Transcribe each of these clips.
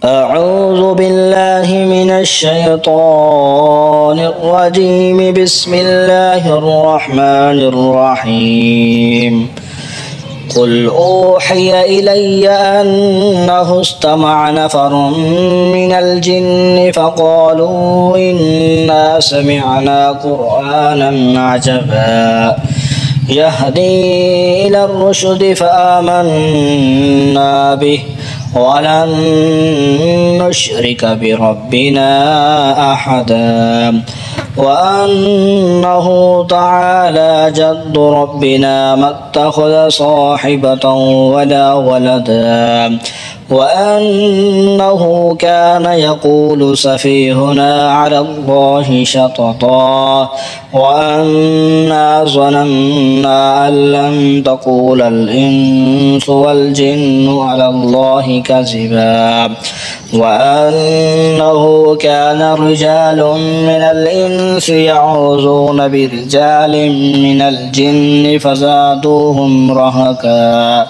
أعوذ بالله من الشيطان الرجيم. بسم الله الرحمن الرحيم. قل أوحي إلي أنه استمع نفر من الجن فقالوا إنا سمعنا قرآنا عجبا يهدي إلى الرشد فآمنا به ولن نشرك بربنا أحدا وأنه تعالى جد ربنا ما اتخذ صاحبة ولا ولدا وأنه كان يقول سفيهنا على الله شططا وأنا ظننا أن لن تقول الإنس والجن على الله كذبا وأنه كان رجال من الإنس يعوذون برجال من الجن فزادوهم رهقا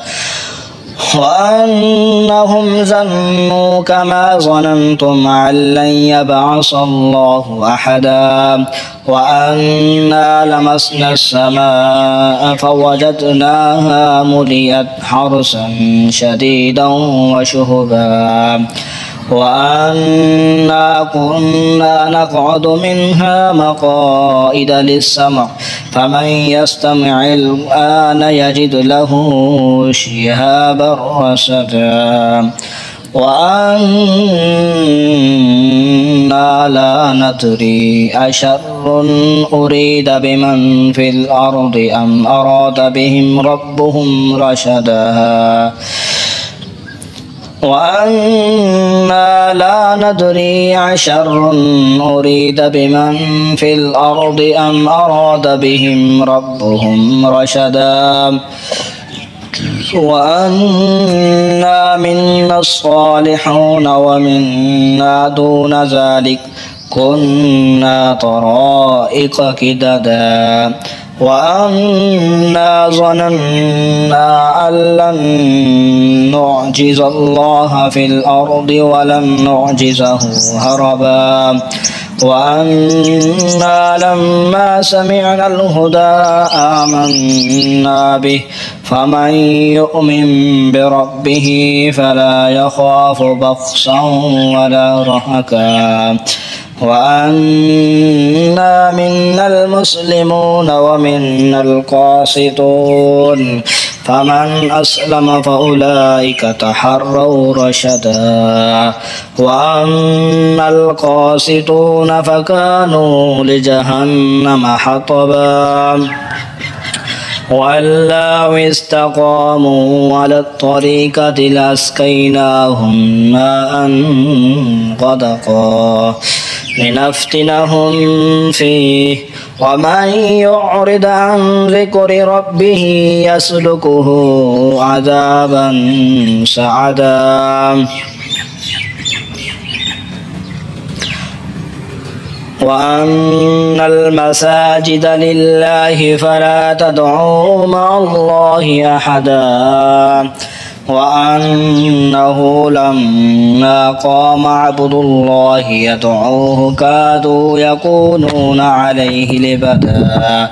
وأنهم ظنوا كما ظننتم أن لن يبعث الله أحدا وأنا لمسنا السماء فوجدناها ملئت حرسا شديدا وشهبا وأنا كنا نقعد منها مقائد للسمع فمن يستمع الآن يجد له شهابا رصدا وأنا لا ندري أشر أريد بمن في الأرض أم أراد بهم ربهم رشدا وأنا لا ندري أشر أريد بمن في الأرض أم أراد بهم ربهم رشدا وأنا منا الصالحون ومنا دون ذلك كنا طرائق كددا وأنا ظننا أن لن نعجز الله في الأرض ولن نعجزه هربا وأنا لما سمعنا الهدى آمنا به فمن يؤمن بربه فلا يخاف بخسا ولا رهقا وأنا منا المسلمون ومنا القاسطون فمن أسلم فأولئك تحروا رشدا وأما القاسطون فكانوا لجهنم حطبا وأن لو استقاموا على الطريقة لأسقيناهم ماء غدقا لنفتنهم فيه ومن يعرض عن ذكر ربه يسلكه عذابا صعدا وأن المساجد لله فلا تدعوا مع الله أحدا وأنه لما قام عبد الله يدعوه كادوا يكونون عليه لبدا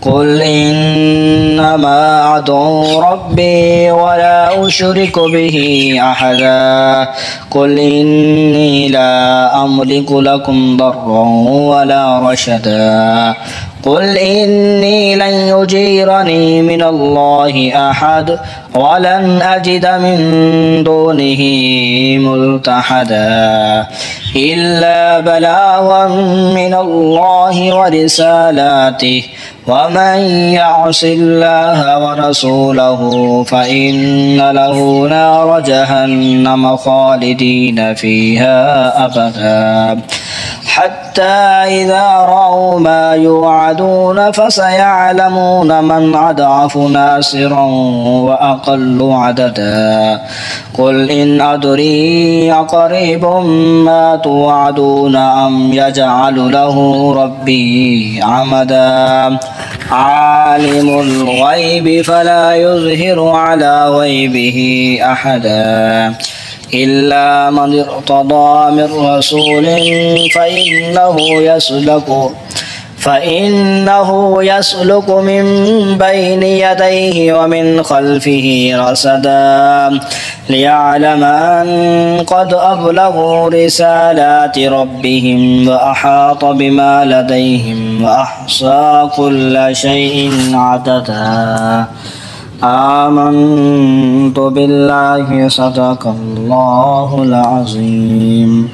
قل إنما أدعو ربي ولا أشرك به أحدا قل إني لا أملك لكم ضرا ولا رشدا قل إني لن يجيرني من الله أحد ولن أجد من دونه ملتحدا إلا بلاغا من الله ورسالاته ومن يعص الله ورسوله فإن له نار جهنم خالدين فيها أبدا حتى إذا رأوا ما يوعدون فسيعلمون من أضعف ناصرا وأقل عددا قل إن أدري أقريب ما توعدون أم يجعل له ربي عمدا عالم الغيب فلا يظهر على غيبه أحدا إلا من ارتضى من رسول فإنه يسلك من بين يديه ومن خلفه رصدا ليعلم أن قد أبلغوا رسالات ربهم وأحاط بما لديهم وأحصى كل شيء عددا. آمنت بالله صدق الله العظيم.